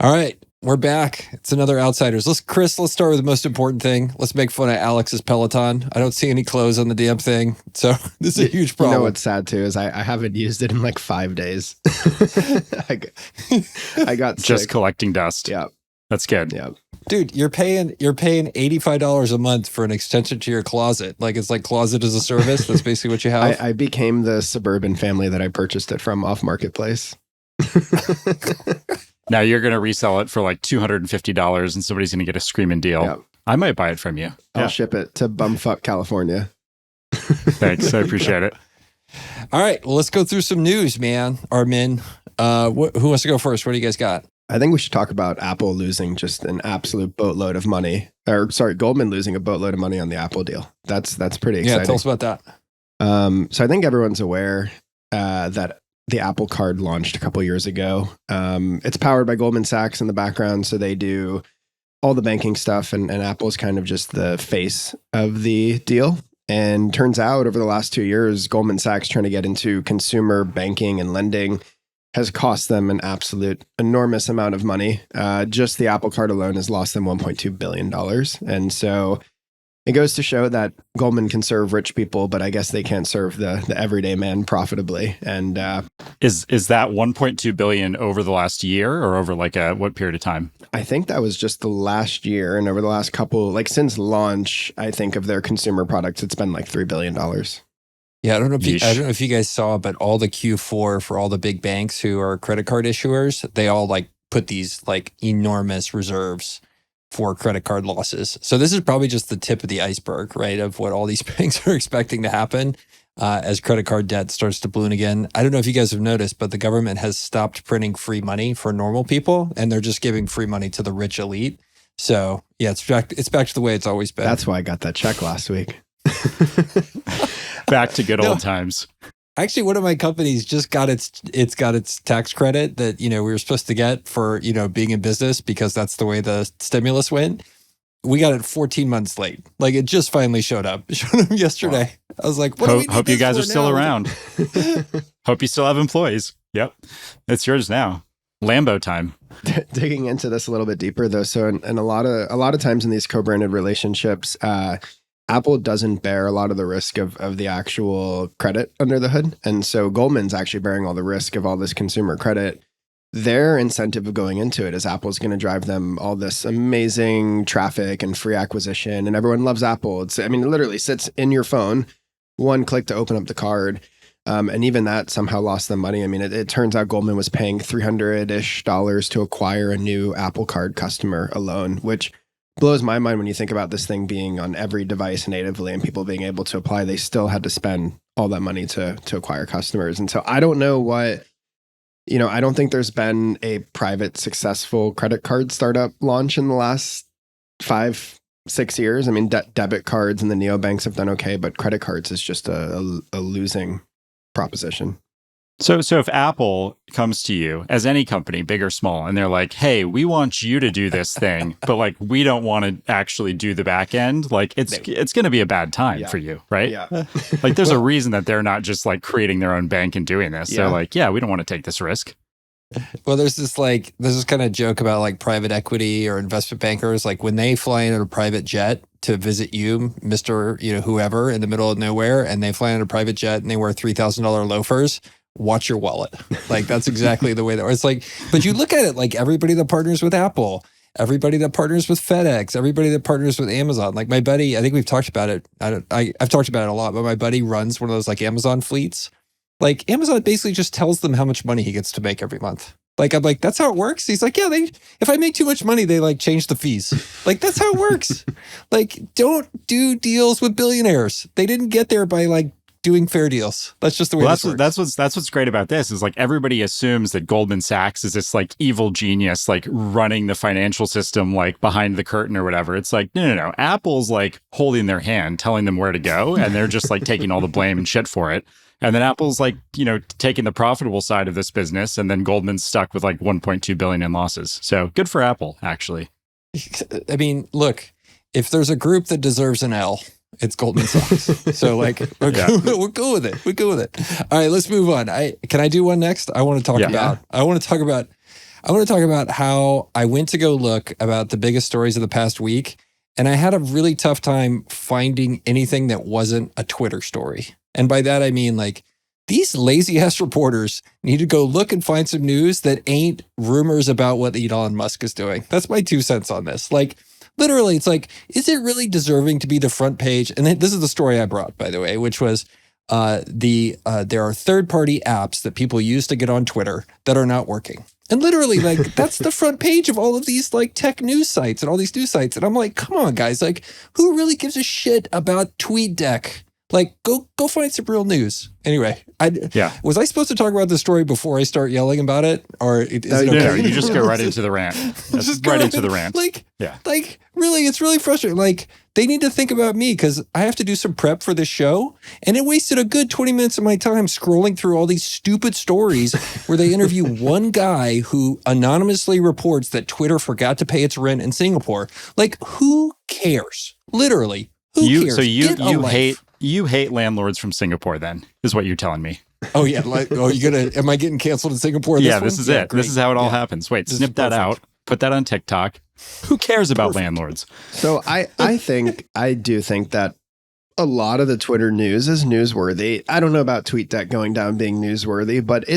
All right, we're back. It's another Outsiders. Chris, let's start with the most important thing. Let's make fun of Alex's Peloton. I don't see any clothes on the damn thing. So this is a huge problem. You know what's sad too is I haven't used it in like 5 days. I got just sick. collecting dust. Yeah. That's good. Yeah. Dude, you're paying $85 a month for an extension to your closet. Like it's like closet as a service. That's basically what you have. I became the suburban family that I purchased it from off Marketplace. Now you're going to resell it for like $250 and somebody's going to get a screaming deal. Yep. I might buy it from you. I'll ship it to bumfuck California. Thanks. I appreciate it. All right. Well, let's go through some news, man. Armin, who wants to go first? What do you guys got? I think we should talk about Apple losing just an absolute boatload of money. Goldman losing a boatload of money on the Apple deal. That's pretty exciting. Yeah, tell us about that. So I think everyone's aware that the Apple Card launched a couple years ago. It's powered by Goldman Sachs in the background, so they do all the banking stuff, and Apple's kind of just the face of the deal. And turns out over the last 2 years, Goldman Sachs trying to get into consumer banking and lending has cost them an absolute enormous amount of money. Just the Apple Card alone has lost them $1.2 billion. And so it goes to show that Goldman can serve rich people, but I guess they can't serve the everyday man profitably. And is that 1.2 billion over the last year or over like what period of time? I think that was just the last year, and over the last couple, like since launch, I think of their consumer products, it's been like $3 billion. Yeah, I don't know if you guys saw, but all the Q4 for all the big banks who are credit card issuers, they all like put these like enormous reserves for credit card losses. So this is probably just the tip of the iceberg, right, of what all these banks are expecting to happen as credit card debt starts to balloon again. I don't know if you guys have noticed, but the government has stopped printing free money for normal people, and they're just giving free money to the rich elite. So yeah, it's back to the way it's always been. That's why I got that check last week. Back to good old times. Actually, one of my companies just got its tax credit that, we were supposed to get for, being in business because that's the way the stimulus went. We got it 14 months late. Like it just finally showed up. It showed up yesterday. Wow. I was like, hope you guys are still around. Hope you still have employees. Yep. It's yours now. Lambo time. Digging into this a little bit deeper though. So in a lot of times in these co-branded relationships, Apple doesn't bear a lot of the risk of the actual credit under the hood. And so Goldman's actually bearing all the risk of all this consumer credit. Their incentive of going into it is Apple's going to drive them all this amazing traffic and free acquisition. And everyone loves Apple. It literally sits in your phone, one click to open up the card. And even that somehow lost them money. It turns out Goldman was paying $300-ish to acquire a new Apple Card customer alone, which blows my mind when you think about this thing being on every device natively and people being able to apply. They still had to spend all that money to acquire customers. And so I don't know what, I don't think there's been a private successful credit card startup launch in the last 5-6 years. Debit cards and the neobanks have done okay, but credit cards is just a losing proposition. So if Apple comes to you as any company, big or small, and they're like, hey, we want you to do this thing, but like, we don't want to actually do the back end, like it's going to be a bad time for you, right? Yeah. Like there's a reason that they're not just like creating their own bank and doing this. Yeah. They're like, yeah, we don't want to take this risk. Well, there's this kind of joke about like private equity or investment bankers, like when they fly in a private jet to visit you, Mr. Whoever in the middle of nowhere, and they fly in a private jet and they wear $3,000 loafers. Watch your wallet. Like that's exactly the way that it's like. But you look at it like everybody that partners with Apple, everybody that partners with FedEx, everybody that partners with Amazon. Like my buddy, I think we've talked about it. I've talked about it a lot, but my buddy runs one of those like Amazon fleets. Like Amazon basically just tells them how much money he gets to make every month. Like I'm like, that's how it works. He's like, yeah, if I make too much money, they like change the fees. Like that's how it works. Like don't do deals with billionaires. They didn't get there by like doing fair deals. That's just the way this works. That's what's great about this is like everybody assumes that Goldman Sachs is this like evil genius, like running the financial system, like behind the curtain or whatever. It's like, no. Apple's like holding their hand, telling them where to go. And they're just like taking all the blame and shit for it. And then Apple's like, taking the profitable side of this business. And then Goldman's stuck with like 1.2 billion in losses. So good for Apple, actually. Look, if there's a group that deserves an L, it's Goldman Sachs. So like, we're cool with it. We're cool with it. All right, let's move on. Can I do one next? I want to talk about I want to talk about how I went to go look about the biggest stories of the past week, and I had a really tough time finding anything that wasn't a Twitter story. And by that, I mean like these lazy ass reporters need to go look and find some news that ain't rumors about what Elon Musk is doing. That's my 2 cents on this. Like, literally, it's like, is it really deserving to be the front page? And this is the story I brought, by the way, which was there are third-party apps that people use to get on Twitter that are not working. And literally, like, that's the front page of all of these like tech news sites and all these news sites. And I'm like, come on, guys, like, who really gives a shit about TweetDeck? Like, go find some real news. Anyway, was I supposed to talk about the story before I start yelling about it, or is it okay? No, you just go right into the rant. Just right into the rant. Like, really, it's really frustrating. Like, they need to think about me because I have to do some prep for this show, and it wasted a good 20 minutes of my time scrolling through all these stupid stories where they interview one guy who anonymously reports that Twitter forgot to pay its rent in Singapore. Like, who cares? Literally, who cares? So you hate landlords from Singapore, then, is what you're telling me. Oh yeah, am I getting canceled in Singapore? This is it. Great. This is how it all happens. Wait, snip that out. Put that on TikTok. Who cares about landlords? So I do think that a lot of the Twitter news is newsworthy. I don't know about TweetDeck going down being newsworthy, but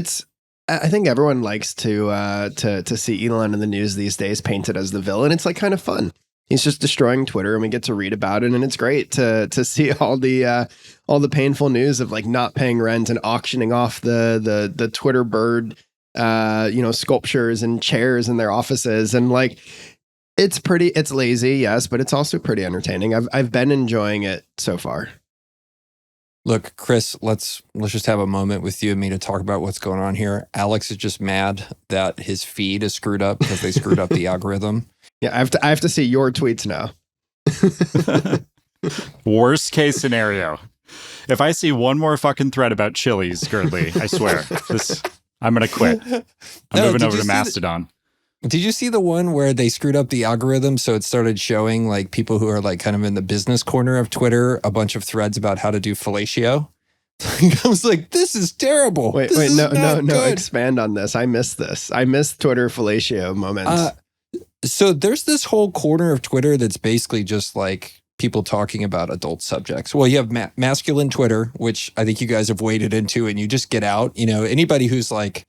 I think everyone likes to see Elon in the news these days painted as the villain. It's like kind of fun. He's just destroying Twitter, and we get to read about it, and it's great to see all the painful news of like not paying rent and auctioning off the Twitter bird, sculptures and chairs in their offices, and like it's lazy, yes, but it's also pretty entertaining. I've been enjoying it so far. Look, Chris, let's just have a moment with you and me to talk about what's going on here. Alex is just mad that his feed is screwed up because they screwed up the algorithm. Yeah, I have to see your tweets now. Worst case scenario. If I see one more fucking thread about Chili's, Girdley, I swear, I'm going to quit. I'm moving over to Mastodon. Did you see the one where they screwed up the algorithm so it started showing like people who are like kind of in the business corner of Twitter a bunch of threads about how to do fellatio? I was like, this is terrible. Wait, no. Expand on this. I missed this. I missed Twitter fellatio moments. So there's this whole corner of Twitter that's basically just like people talking about adult subjects. Well, you have masculine Twitter, which I think you guys have waded into, and you just get out. You know, anybody who's like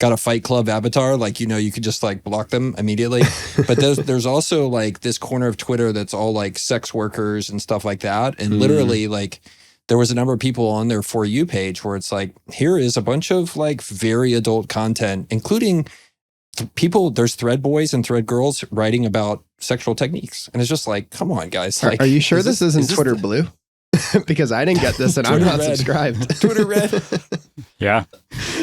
got a Fight Club avatar, like, you know, you could just like block them immediately. But there's also like this corner of Twitter that's all like sex workers and stuff like that. And literally like there was a number of people on their For You page where it's like, here is a bunch of like very adult content, including people, there's thread boys and thread girls writing about sexual techniques. And it's just like, come on, guys. Like, are you sure this isn't Twitter Blue? Because I didn't get this and I'm not subscribed. Twitter Red. Yeah.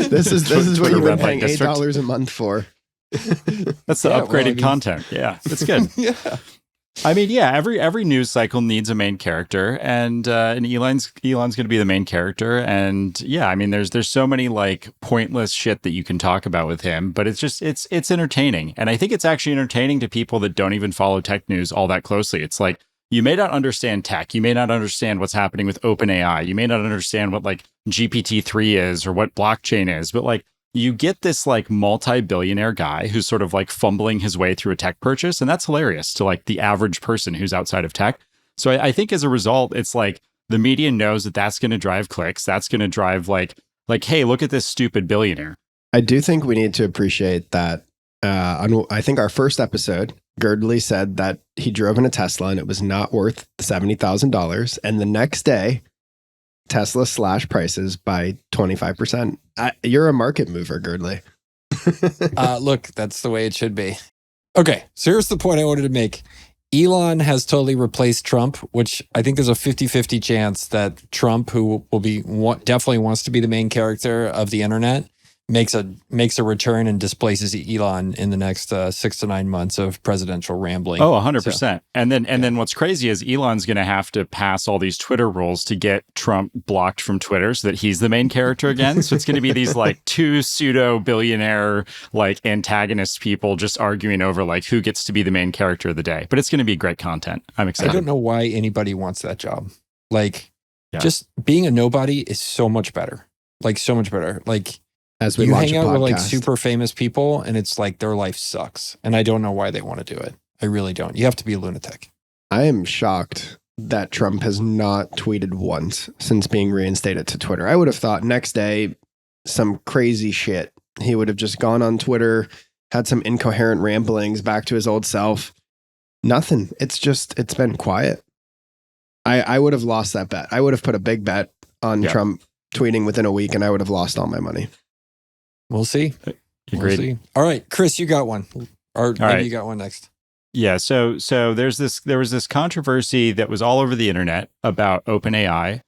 This is what you've been paying $8 a month for. That's the upgraded content. Yeah, it's good. Yeah. I mean, yeah, every news cycle needs a main character, and Elon's going to be the main character, and yeah, I mean, there's so many like pointless shit that you can talk about with him, but it's entertaining, and I think it's actually entertaining to people that don't even follow tech news all that closely. It's like you may not understand tech, you may not understand what's happening with OpenAI, you may not understand what like GPT-3 is or what blockchain is, but like you get this like multi-billionaire guy who's sort of like fumbling his way through a tech purchase. And that's hilarious to like the average person who's outside of tech. So I think as a result, it's like the media knows that that's going to drive clicks. That's going to drive like, hey, look at this stupid billionaire. I do think we need to appreciate that. I think our first episode, Girdley said that he drove in a Tesla and it was not worth $70,000. And the next day, Tesla slashed prices by 25%. You're a market mover, Girdley. Look, that's the way it should be. Okay, so here's the point I wanted to make. Elon has totally replaced Trump, which I think there's a 50-50 chance that Trump, who will be definitely wants to be the main character of the internet, makes a return and displaces Elon in the next 6 to 9 months of presidential rambling. Oh, 100%. So, and then what's crazy is Elon's going to have to pass all these Twitter rules to get Trump blocked from Twitter so that he's the main character again. So it's going to be these like two pseudo billionaire like antagonist people just arguing over like who gets to be the main character of the day. But it's going to be great content. I'm excited. I don't know why anybody wants that job. Like just being a nobody is so much better. Like so much better. Like as we You launch hang a out with like podcast. super famous people and it's like their life sucks. And I don't know why they want to do it. I really don't. You have to be a lunatic. I am shocked that Trump has not tweeted once since being reinstated to Twitter. I would have thought next day, some crazy shit. He would have just gone on Twitter, had some incoherent ramblings back to his old self. Nothing. It's been quiet. I would have lost that bet. I would have put a big bet on Trump tweeting within a week and I would have lost all my money. We'll see. Agreed. We'll see. All right, Chris, you got one. Or maybe right. you got one next. Yeah, so there was this controversy that was all over the internet about OpenAI,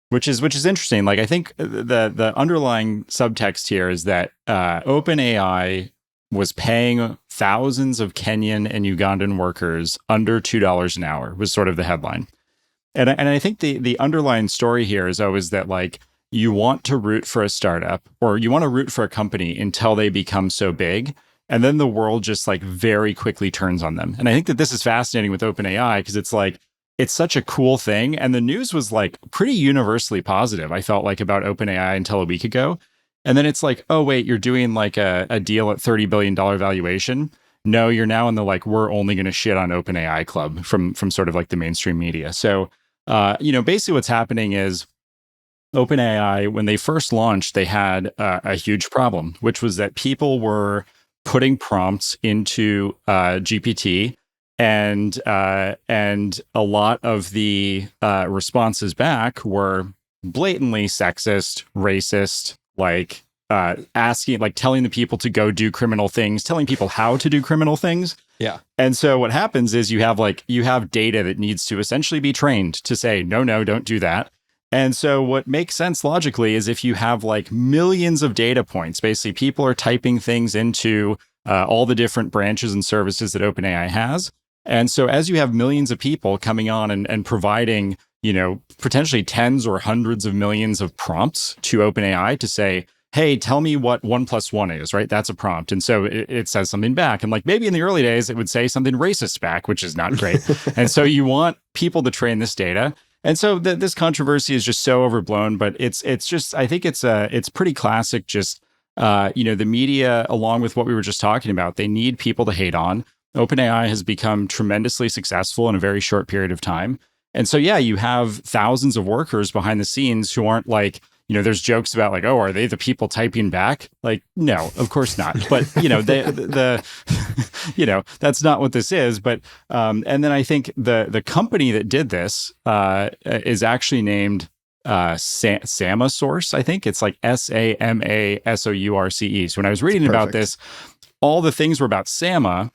which is interesting. Like I think the underlying subtext here is that OpenAI was paying thousands of Kenyan and Ugandan workers under $2 an hour was sort of the headline. And I think the underlying story here is always that like you want to root for a startup or you want to root for a company until they become so big. And then the world just like very quickly turns on them. And I think that this is fascinating with OpenAI because it's like, it's such a cool thing. And the news was like pretty universally positive, I felt like, about OpenAI until a week ago. And then it's like, oh, wait, you're doing like a deal at $30 billion valuation. No, you're now in the like, we're only going to shit on OpenAI club from sort of like the mainstream media. So, basically what's happening is OpenAI, when they first launched, they had a huge problem, which was that people were putting prompts into GPT, and a lot of the responses back were blatantly sexist, racist, like asking, like telling the people to go do criminal things, telling people how to do criminal things. Yeah. And so what happens is you have data that needs to essentially be trained to say, no, don't do that. And so what makes sense logically is if you have like millions of data points, basically people are typing things into all the different branches and services that OpenAI has. And so as you have millions of people coming on and providing, potentially tens or hundreds of millions of prompts to OpenAI to say, hey, tell me what 1 + 1 is, right? That's a prompt. And so it says something back. And like maybe in the early days, it would say something racist back, which is not great. And so you want people to train this data. And so this controversy is just so overblown, but it's just, I think it's pretty classic. Just, the media, along with what we were just talking about, they need people to hate on. OpenAI has become tremendously successful in a very short period of time. And so, yeah, you have thousands of workers behind the scenes who aren't like, there's jokes about like, oh, are they the people typing back? Like, no, of course not. But, that's not what this is. But, and then I think the company that did this is actually named Samasource. I think it's like Samasource. So when I was reading about this, all the things were about Sama.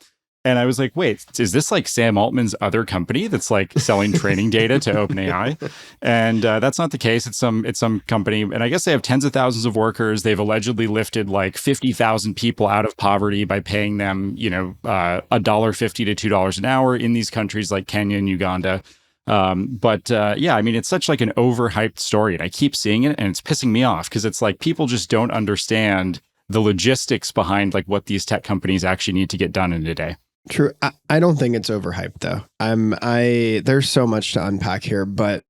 And I was like, wait, is this like Sam Altman's other company that's like selling training data to OpenAI? And that's not the case. It's some company. And I guess they have tens of thousands of workers. They've allegedly lifted like 50,000 people out of poverty by paying them, $1.50 to $2 an hour in these countries like Kenya and Uganda. It's such like an overhyped story. And I keep seeing it and it's pissing me off because it's like people just don't understand the logistics behind like what these tech companies actually need to get done in a day. True. I don't think it's overhyped though. There's so much to unpack here, but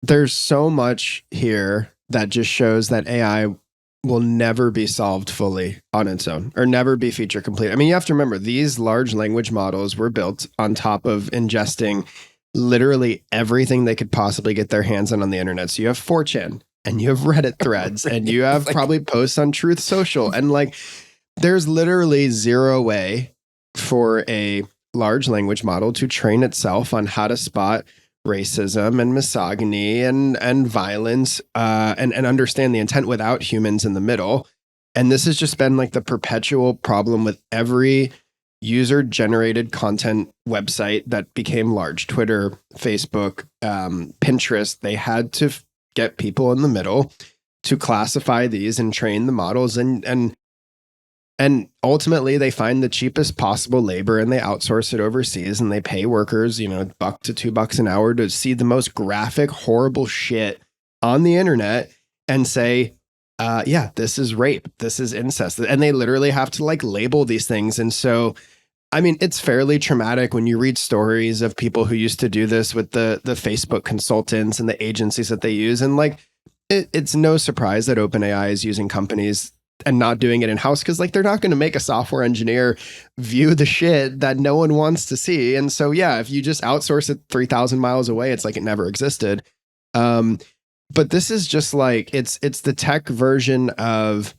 there's so much here that just shows that AI will never be solved fully on its own or never be feature complete. I mean, you have to remember these large language models were built on top of ingesting literally everything they could possibly get their hands on the internet. So you have 4chan and you have Reddit threads and you have probably posts on Truth Social. And like, there's literally zero way for a large language model to train itself on how to spot racism and misogyny and violence and understand the intent without humans in the middle. And this has just been like the perpetual problem with every user-generated content website that became large. Twitter, Facebook, Pinterest, they had to get people in the middle to classify these and train the models and ultimately they find the cheapest possible labor and they outsource it overseas and they pay workers, $1 to $2 an hour to see the most graphic, horrible shit on the internet and say, this is rape, this is incest. And they literally have to like label these things. And so, I mean, it's fairly traumatic when you read stories of people who used to do this with the Facebook consultants and the agencies that they use. And like, it's no surprise that OpenAI is using companies not doing it in-house, because like they're not going to make a software engineer view the shit that no one wants to see. And so yeah, if you just outsource it 3,000 miles away, it's like it never existed. But this is just like it's the tech version of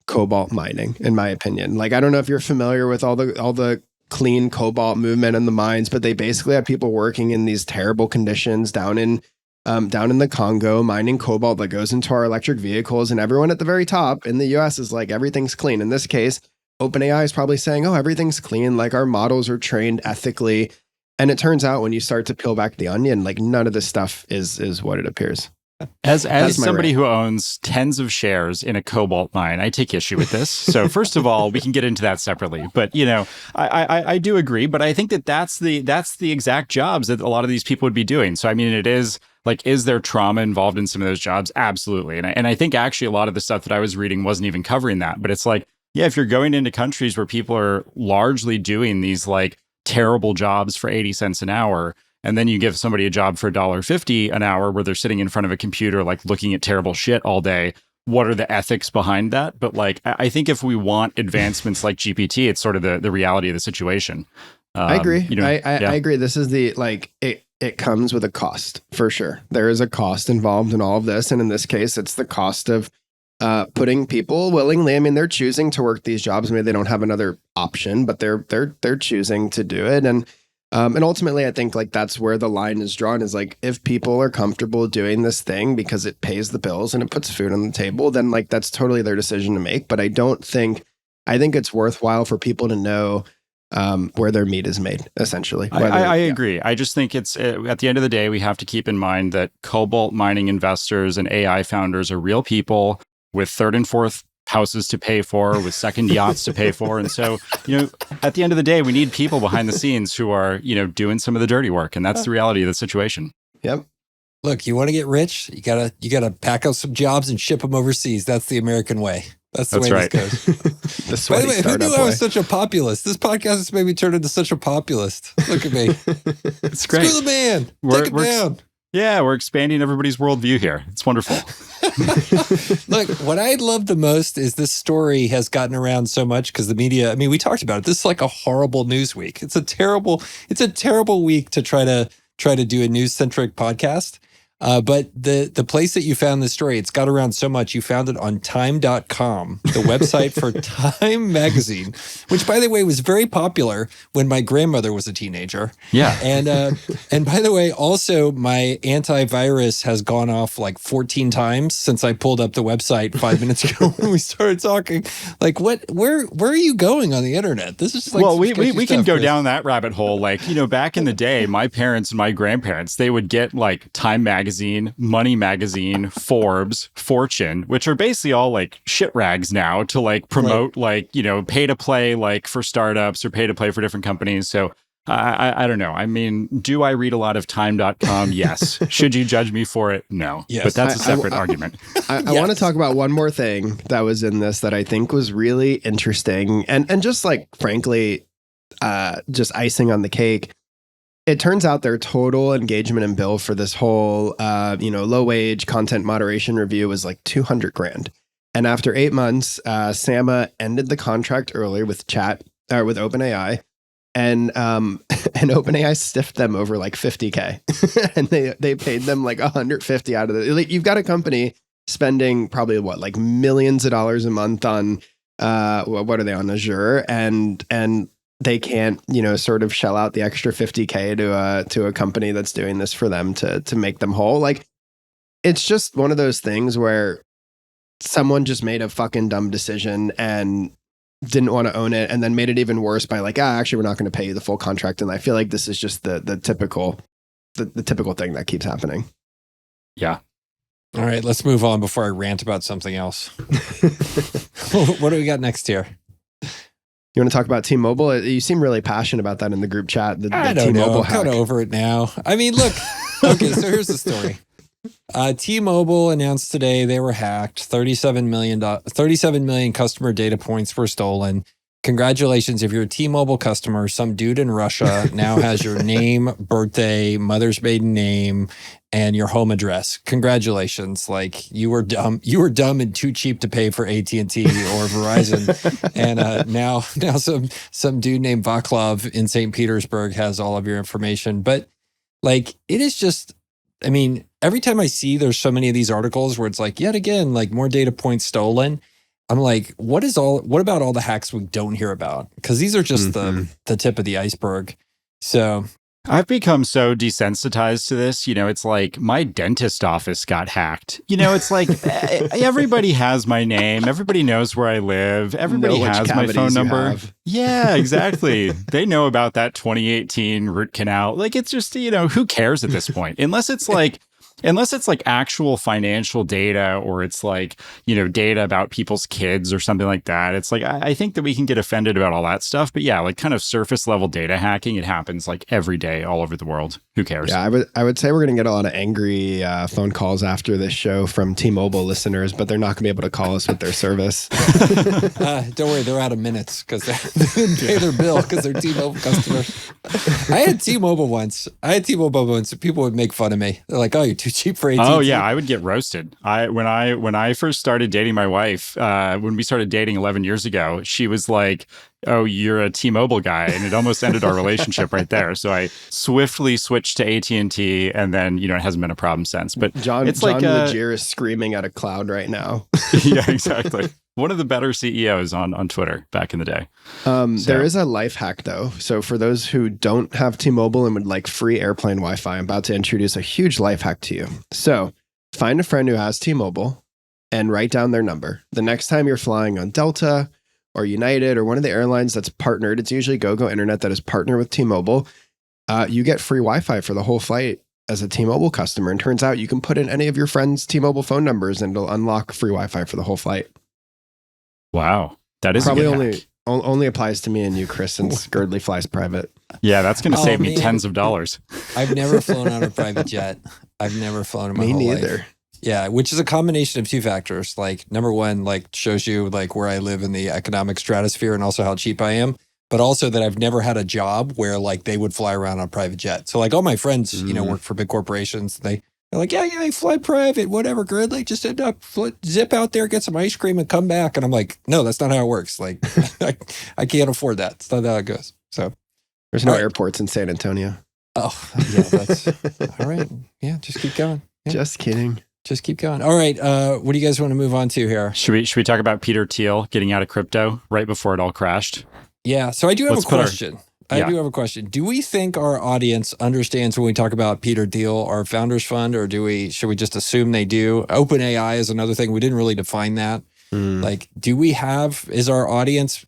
cobalt mining, in my opinion. Like, I don't know if you're familiar with all the clean cobalt movement in the mines, but they basically have people working in these terrible conditions down in the Congo, mining cobalt that goes into our electric vehicles, and everyone at the very top in the US is like, everything's clean. In this case, OpenAI is probably saying, oh, everything's clean, like our models are trained ethically. And it turns out when you start to peel back the onion, like none of this stuff is what it appears. As somebody who owns tens of shares in a cobalt mine, I take issue with this. So first of all, we can get into that separately. But you know, I do agree. But I think that's the exact jobs that a lot of these people would be doing. So I mean, it is like, is there trauma involved in some of those jobs? Absolutely. And I think actually a lot of the stuff that I was reading wasn't even covering that. But it's like, yeah, if you're going into countries where people are largely doing these like terrible jobs for 80 cents an hour, and then you give somebody a job for $1.50 an hour where they're sitting in front of a computer, like looking at terrible shit all day. What are the ethics behind that? But like, I think if we want advancements like GPT, it's sort of the reality of the situation. I agree. You know, I agree. This is it comes with a cost for sure. There is a cost involved in all of this. And in this case, it's the cost of putting people willingly. I mean, they're choosing to work these jobs. Maybe they don't have another option, but they're choosing to do it. And ultimately, I think like that's where the line is drawn, is like, if people are comfortable doing this thing because it pays the bills and it puts food on the table, then like that's totally their decision to make. But I think it's worthwhile for people to know where their meat is made, essentially. I agree. I just think it's at the end of the day, we have to keep in mind that cobalt mining investors and AI founders are real people with third and fourth houses to pay for, with second yachts to pay for. And so, you know, at the end of the day, we need people behind the scenes who are, you know, doing some of the dirty work. And that's the reality of the situation. Yep. Look, you want to get rich, you gotta pack up some jobs and ship them overseas. That's the American way. That's the way right. this goes. By the way, who knew I was such a populist? This podcast has made me turn into such a populist. Look at me. It's great. Screw the man. Take him down. Yeah, we're expanding everybody's worldview here. It's wonderful. Look, what I love the most is this story has gotten around so much because the media, I mean, we talked about it. This is like a horrible news week. It's a terrible week to try to do a news-centric podcast. But the place that you found this story, it's got around so much. You found it on time.com, the website for Time magazine, which, by the way, was very popular when my grandmother was a teenager. Yeah. And by the way, also my antivirus has gone off like 14 times since I pulled up the website 5 minutes ago when we started talking. Like, where are you going on the internet? This is like, well, we can go down that rabbit hole. Like, you know, back in the day, my parents and my grandparents, they would get like Time magazine, Money magazine, Forbes, Fortune, which are basically all like shit rags now to like promote like, you know, pay to play like for startups or pay to play for different companies. So I don't know. I mean, do I read a lot of time.com? Yes. Should you judge me for it? No. Yes. But that's a separate argument. I want to talk about one more thing that was in this that I think was really interesting and just like, frankly, just icing on the cake. It turns out their total engagement and bill for this whole, low wage content moderation review was like $200,000. And after 8 months, Sama ended the contract early with OpenAI, and OpenAI stiffed them over like $50K, and they paid them like $150 out of it. Like, you've got a company spending probably like millions of dollars a month on what are they on Azure, and they can't, sort of shell out the extra $50K to a company that's doing this for them to make them whole. Like, it's just one of those things where someone just made a fucking dumb decision and didn't want to own it, and then made it even worse by like, actually, we're not going to pay you the full contract. And I feel like this is just the typical thing that keeps happening. Yeah. All right, let's move on before I rant about something else. What do we got next here? You want to talk about T-Mobile? You seem really passionate about that in the group chat. I don't know. I'm kind of over it now. I mean, look. Okay, so here's the story. T-Mobile announced today they were hacked. 37 million customer data points were stolen. congratulations. If you're a T-Mobile customer, some dude in Russia now has your name, birthday, mother's maiden name, and your home address. Congratulations. Like, you were dumb. You were dumb and too cheap to pay for AT&T or Verizon. And now some dude named Vaclav in St. Petersburg has all of your information. But like, it is just, I mean, every time I see there's so many of these articles where it's like, yet again, like more data points stolen. I'm like, what about all the hacks we don't hear about? Because these are just the tip of the iceberg. So I've become so desensitized to this. You know, it's like my dentist office got hacked. You know, it's like everybody has my name. Everybody knows where I live. Everybody has my phone number. Yeah, exactly. They know about that 2018 root canal. Like, it's just, you know, who cares at this point? Unless it's like actual financial data, or it's like, you know, data about people's kids or something like that. It's like, I think that we can get offended about all that stuff. But yeah, like kind of surface level data hacking, it happens like every day all over the world. Who cares? Yeah, I would say we're going to get a lot of angry phone calls after this show from T-Mobile listeners, but they're not going to be able to call us with their service. Don't worry, they're out of minutes because they didn't pay their bill because they're T-Mobile customers. I had T-Mobile once. And people would make fun of me. They're like, "Oh, you're too cheap for AT&T." Oh yeah, I would get roasted. When I first started dating my wife, when we started dating 11 years ago, she was like, "Oh, you're a T-Mobile guy," and it almost ended our relationship right there. So I swiftly switched to AT&T, and then, you know, it hasn't been a problem since. But John Legere is screaming at a cloud right now. Yeah, exactly. One of the better CEOs on Twitter back in the day. There is a life hack though. So for those who don't have T-Mobile and would like free airplane Wi-Fi, I'm about to introduce a huge life hack to you. So find a friend who has T-Mobile and write down their number. The next time you're flying on Delta or United or one of the airlines that's partnered, it's usually GoGo Internet that is partnered with T-Mobile, you get free Wi-Fi for the whole flight as a T-Mobile customer. And turns out you can put in any of your friends' T-Mobile phone numbers and it'll unlock free Wi-Fi for the whole flight. Wow. That is probably only applies to me and you, Chris, since Girdley flies private. Yeah, that's going to save me tens of dollars. I've never flown on a private jet. I've never flown in my whole life. Me neither. Yeah, which is a combination of two factors. Like, number one, like, shows you like where I live in the economic stratosphere and also how cheap I am. But also that I've never had a job where like they would fly around on a private jet. So like all my friends, you know, work for big corporations. They're like, yeah, I fly private, whatever, good. Like, just zip out there, get some ice cream, and come back. And I'm like, no, that's not how it works. Like, I can't afford that. It's not how it goes. So there's no airports in San Antonio. Oh, yeah, that's all right. Yeah, just keep going. Yeah. Just kidding. Just keep going. All right. What do you guys want to move on to here? Should we talk about Peter Thiel getting out of crypto right before it all crashed? Yeah. So I do have a question. I do have a question. Do we think our audience understands when we talk about Peter Thiel, our founders fund, or should we just assume they do? OpenAI is another thing. We didn't really define that. Like, is our audience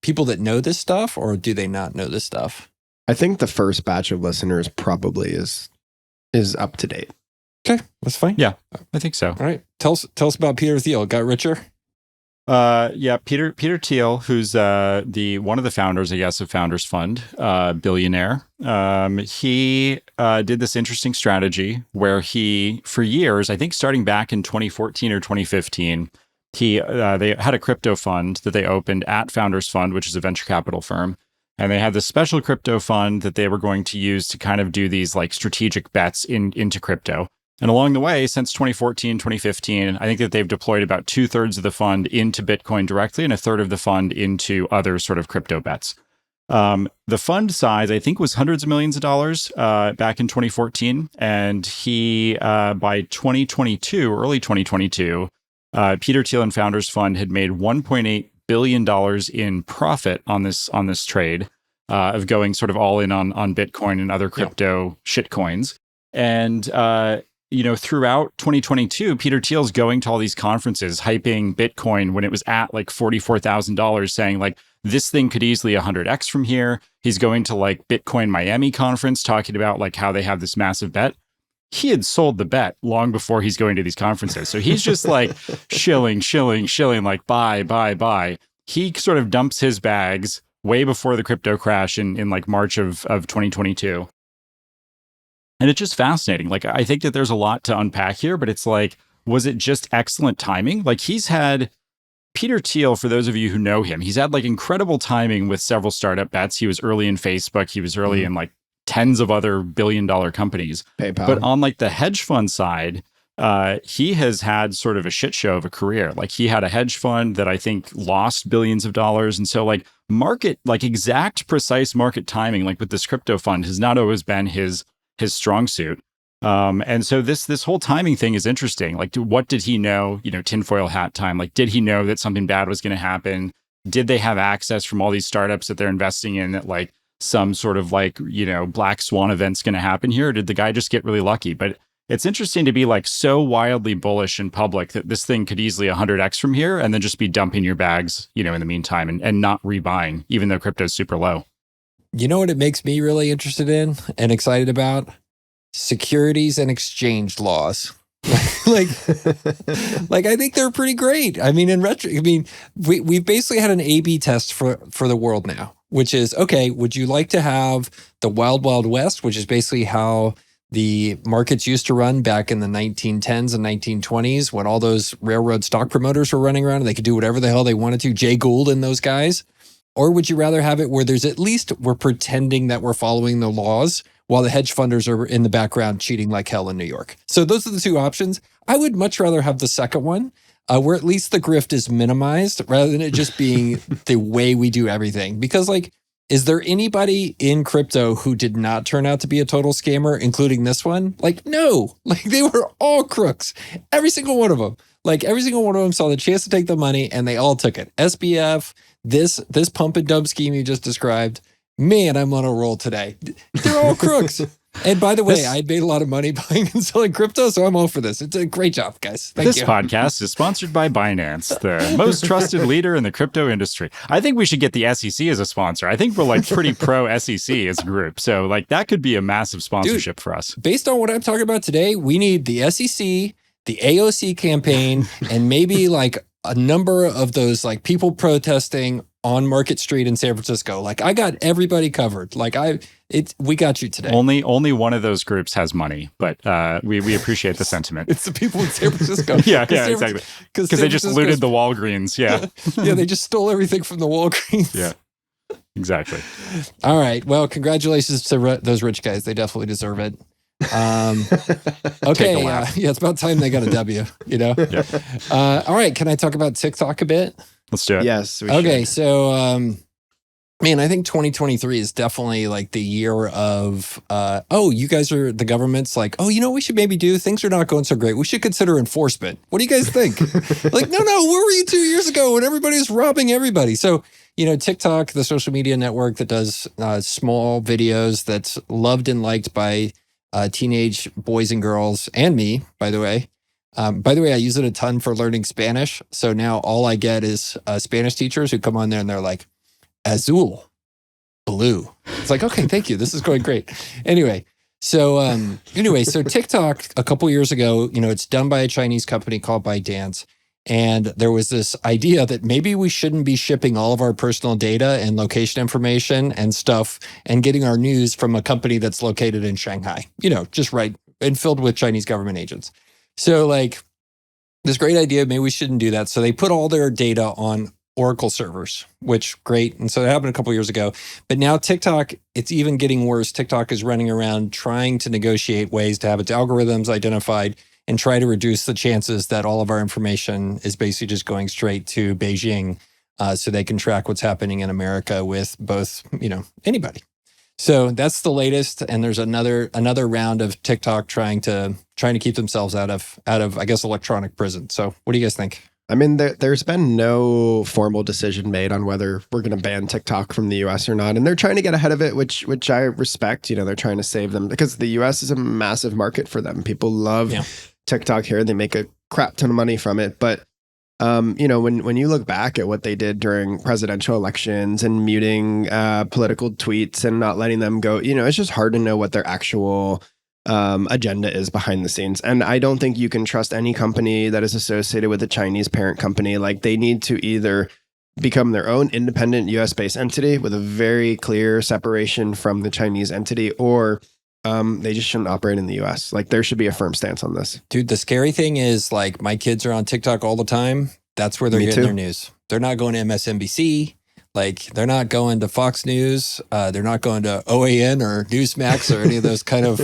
people that know this stuff, or do they not know this stuff? I think the first batch of listeners probably is up to date. Okay, that's fine. Yeah, I think so. All right. Tell us about Peter Thiel. Got richer? Yeah, Peter Thiel, who's one of the founders, I guess, of Founders Fund, billionaire. He did this interesting strategy where he, for years, I think starting back in 2014 or 2015, they had a crypto fund that they opened at Founders Fund, which is a venture capital firm. And they had this special crypto fund that they were going to use to kind of do these like strategic bets into crypto. And along the way, since 2014, 2015, I think that they've deployed about 2/3 of the fund into Bitcoin directly and 1/3 of the fund into other sort of crypto bets. The fund size, I think, was hundreds of millions of dollars back in 2014. And he, by 2022, early 2022, Peter Thiel and Founders Fund had made $1.8 billion in profit on this trade of going sort of all in on Bitcoin and other crypto shitcoins. And throughout 2022, Peter Thiel's going to all these conferences, hyping Bitcoin when it was at like $44,000, saying like, this thing could easily 100x from here. He's going to like Bitcoin Miami conference, talking about like how they have this massive bet. He had sold the bet long before he's going to these conferences. So he's just like shilling, like buy. He sort of dumps his bags way before the crypto crash in like March of 2022. And it's just fascinating. Like, I think that there's a lot to unpack here, but it's like, was it just excellent timing? Like, he's had Peter Thiel, for those of you who know him, he's had like incredible timing with several startup bets. He was early in Facebook. He was early in like tens of other billion-dollar companies. PayPal. But on like the hedge fund side, he has had sort of a shit show of a career. Like he had a hedge fund that I think lost billions of dollars. And so like exact precise market timing, like with this crypto fund, has not always been his strong suit. And so this whole timing thing is interesting. Like, what did he know? Tinfoil hat time. Like, did he know that something bad was going to happen? Did they have access from all these startups that they're investing in that like some sort of like, black swan event's going to happen here? Or did the guy just get really lucky? But it's interesting to be like so wildly bullish in public that this thing could easily 100x from here and then just be dumping your bags, in the meantime and not rebuying, even though crypto's super low. You know what it makes me really interested in and excited about? Securities and exchange laws. like I think they're pretty great. I mean, we've basically had an A/B test for the world now, which is, okay, would you like to have the wild, wild west, which is basically how the markets used to run back in the 1910s and 1920s when all those railroad stock promoters were running around and they could do whatever the hell they wanted to, Jay Gould and those guys? Or would you rather have it where there's at least we're pretending that we're following the laws while the hedge funders are in the background cheating like hell in New York? So those are the two options. I would much rather have the second one, where at least the grift is minimized rather than it just being the way we do everything. Because like, is there anybody in crypto who did not turn out to be a total scammer, including this one? Like, no, like they were all crooks. Every single one of them. Like every single one of them saw the chance to take the money and they all took it. SBF, this pump and dump scheme you just described. Man, I'm on a roll today. They're all crooks. And by the way, I made a lot of money buying and selling crypto, so I'm all for this. It's a great job, guys. Thank you. This podcast is sponsored by Binance, the most trusted leader in the crypto industry. I think we should get the SEC as a sponsor. I think we're like pretty pro SEC as a group. So like that could be a massive sponsorship for us. Based on what I'm talking about today, we need the SEC, the AOC campaign, and maybe like a number of those like people protesting on Market Street in San Francisco. Like I got everybody covered. Like we got you today. Only one of those groups has money, but we appreciate the sentiment. It's the people in San Francisco. yeah, exactly. Because they just looted the Walgreens. Yeah. Yeah, they just stole everything from the Walgreens. Yeah, exactly. All right. Well, congratulations to those rich guys. They definitely deserve it. Okay. Yeah, it's about time they got a W, Yeah. All right. Can I talk about TikTok a bit? Let's do it. Yes. Okay. So, man, I think 2023 is definitely like the year of, you guys are, the government's like, we should maybe do, things are not going so great. We should consider enforcement. What do you guys think? Like, no, where were you 2 years ago when everybody was robbing everybody? So, TikTok, the social media network that does small videos that's loved and liked by teenage boys and girls and me, by the way. I use it a ton for learning Spanish. So now all I get is Spanish teachers who come on there and they're like, azul, blue. It's like, okay, thank you. This is going great. So TikTok a couple years ago, it's done by a Chinese company called ByteDance. And there was this idea that maybe we shouldn't be shipping all of our personal data and location information and stuff and getting our news from a company that's located in Shanghai, just right and filled with Chinese government agents. So like this great idea, maybe we shouldn't do that. So they put all their data on Oracle servers, which great. And so that happened a couple years ago. But now TikTok, it's even getting worse. TikTok is running around trying to negotiate ways to have its algorithms identified and try to reduce the chances that all of our information is basically just going straight to Beijing so they can track what's happening in America with both, anybody. So that's the latest, and there's another round of TikTok trying to keep themselves out of I guess electronic prison. So what do you guys think? I mean, there's been no formal decision made on whether we're going to ban TikTok from the US or not, and they're trying to get ahead of it, which I respect. They're trying to save them because the US is a massive market for them. People love TikTok here; they make a crap ton of money from it, but. When you look back at what they did during presidential elections and muting political tweets and not letting them go, it's just hard to know what their actual agenda is behind the scenes. And I don't think you can trust any company that is associated with a Chinese parent company. Like they need to either become their own independent US-based entity with a very clear separation from the Chinese entity, or they just shouldn't operate in the US. Like there should be a firm stance on this. Dude, the scary thing is like my kids are on TikTok all the time That's where they're Me getting too. their news. They're not going to MSNBC. Like, they're not going to Fox News. They're not going to OAN or Newsmax or any of those kind of,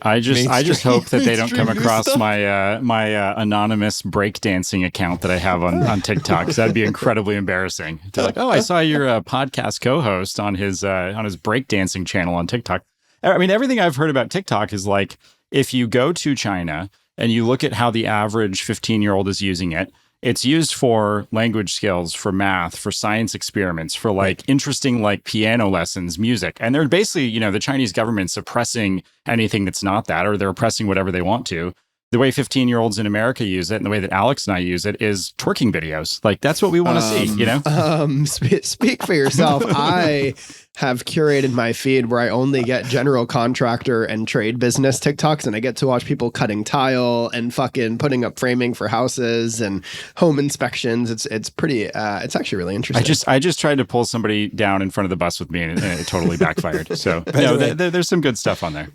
I just hope that they don't come mainstream news across stuff. my anonymous breakdancing account that I have on TikTok, because that'd be incredibly embarrassing. They're like, oh, I saw your podcast co-host on his breakdancing channel on TikTok. I mean, everything I've heard about TikTok is like, if you go to China and you look at how the average 15-year-old is using it, it's used for language skills, for math, for science experiments, for like interesting like piano lessons, music. And they're basically, the Chinese government suppressing anything that's not that, or they're oppressing whatever they want to. The way 15-year-olds in America use it and the way that Alex and I use it is twerking videos. Like, that's what we want to see, Speak for yourself. I have curated my feed where I only get general contractor and trade business TikToks, and I get to watch people cutting tile and fucking putting up framing for houses and home inspections. It's pretty, it's actually really interesting. I just tried to pull somebody down in front of the bus with me, and it totally backfired. So there's some good stuff on there.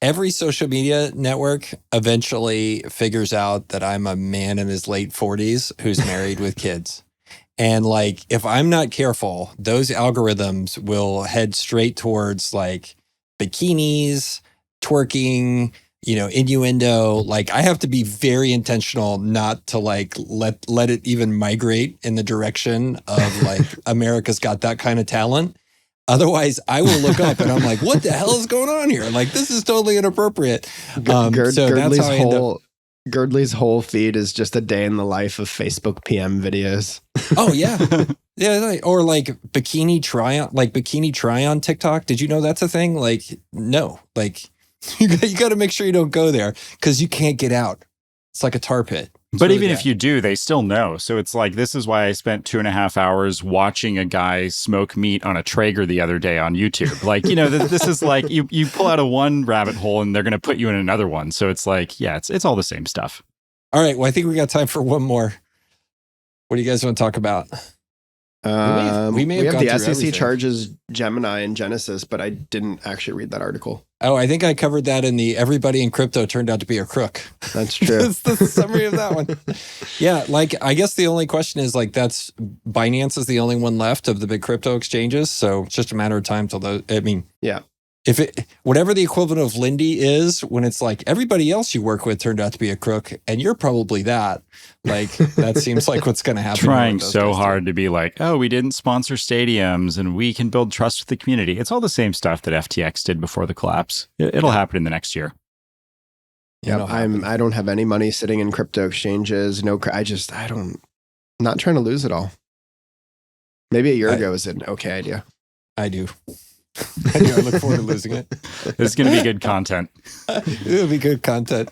Every social media network eventually figures out that I'm a man in his late 40s who's married with kids. And like, if I'm not careful, those algorithms will head straight towards like bikinis, twerking, innuendo. Like, I have to be very intentional not to like let it even migrate in the direction of like America's Got That Kind of Talent. Otherwise, I will look up and I'm like, what the hell is going on here? Like, this is totally inappropriate. So that's how I end up. Girdley's whole feed is just a day in the life of Facebook PM videos. Oh, yeah. Yeah. Or like bikini try on TikTok. Did you know that's a thing? Like, no. Like, you got to make sure you don't go there because you can't get out. It's like a tar pit. But even if you do, they still know. So it's like, this is why I spent 2.5 hours watching a guy smoke meat on a Traeger the other day on YouTube. Like, this is like, you pull out one rabbit hole and they're going to put you in another one. So it's like, yeah, it's all the same stuff. All right. Well, I think we got time for one more. What do you guys want to talk about? We may have have the gone through SEC everything. charges Gemini and Genesis, but I didn't actually read that article. Oh, I think I covered that in the everybody in crypto turned out to be a crook. That's true. That's the summary of that one. Yeah, like, I guess the only question is like, that's Binance is the only one left of the big crypto exchanges. So it's just a matter of time till those, Yeah. If whatever the equivalent of Lindy is, when it's like everybody else you work with turned out to be a crook and you're probably that, like, that seems like what's going to happen. Trying so hard to be like, oh, we didn't sponsor stadiums and we can build trust with the community. It's all the same stuff that FTX did before the collapse. It'll happen in the next year. Yeah, I don't have any money sitting in crypto exchanges. I'm not trying to lose it all. Maybe a year ago was an okay idea. I do. I look forward to losing it. It's going to be good content. It'll be good content.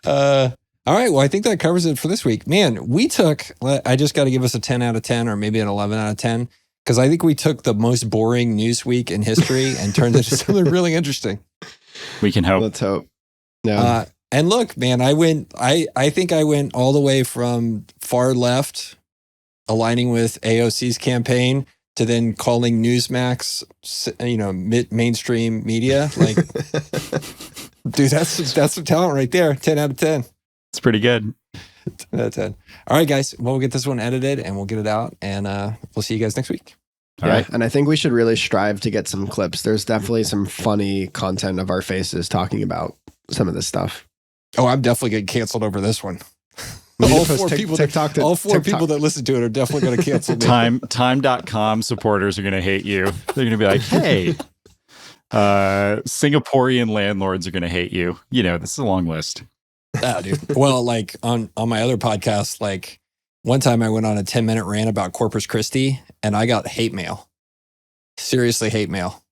All right. Well, I think that covers it for this week. Man, I just got to give us a 10 out of 10 or maybe an 11 out of 10 because I think we took the most boring news week in history and turned it into something really interesting. We can hope. Let's hope. No. And look, man, I think I went all the way from far left aligning with AOC's campaign to then calling Newsmax, mainstream media. Like, dude, that's some talent right there. 10 out of 10. It's pretty good. 10 out of 10. All right, guys. Well, we'll get this one edited and we'll get it out. And we'll see you guys next week. All right. And I think we should really strive to get some clips. There's definitely some funny content of our faces talking about some of this stuff. Oh, I'm definitely getting canceled over this one. All four people that listen to it are definitely going to cancel me. Time.com supporters are going to hate you. They're going to be like, hey, Singaporean landlords are going to hate you. This is a long list. Oh, dude. Well, like on my other podcast, like one time I went on a 10-minute rant about Corpus Christi and I got hate mail. Seriously, hate mail.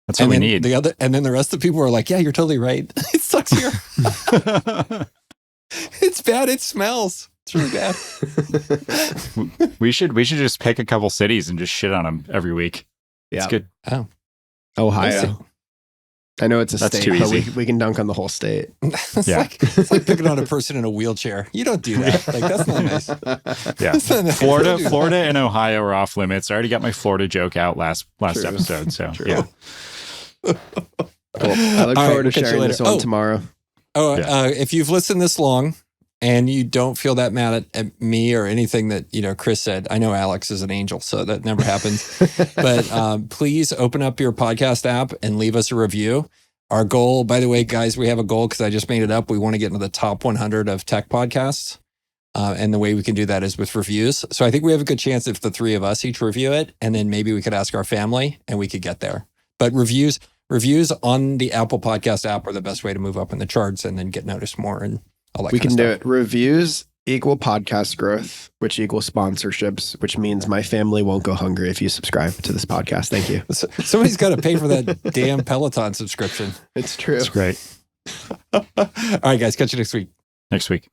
That's what we need. And then the rest of the people were like, yeah, you're totally right. It sucks here. It's bad. It smells. It's really bad. We should just pick a couple cities and just shit on them every week. It's good. Oh, Ohio. I know it's a That's state, too but easy. we can dunk on the whole state. it's like picking on a person in a wheelchair. You don't do that. Like, that's not nice. Yeah. That's not nice. Florida and Ohio are off limits. I already got my Florida joke out last episode. So yeah. Cool. I look forward to sharing this one tomorrow. If you've listened this long, and you don't feel that mad at me or anything that, Chris said. I know Alex is an angel, so that never happens. But please open up your podcast app and leave us a review. Our goal, by the way, guys, we have a goal because I just made it up. We want to get into the top 100 of tech podcasts. And the way we can do that is with reviews. So I think we have a good chance if the three of us each review it, and then maybe we could ask our family and we could get there. But reviews on the Apple Podcast app are the best way to move up in the charts and then get noticed more and all that. We kind can of do stuff. it. Reviews equal podcast growth, which equals sponsorships, which means my family won't go hungry if you subscribe to this podcast. Thank you. Somebody's got to pay for that damn Peloton subscription. It's true. It's great. All right, guys, catch you next week. Next week.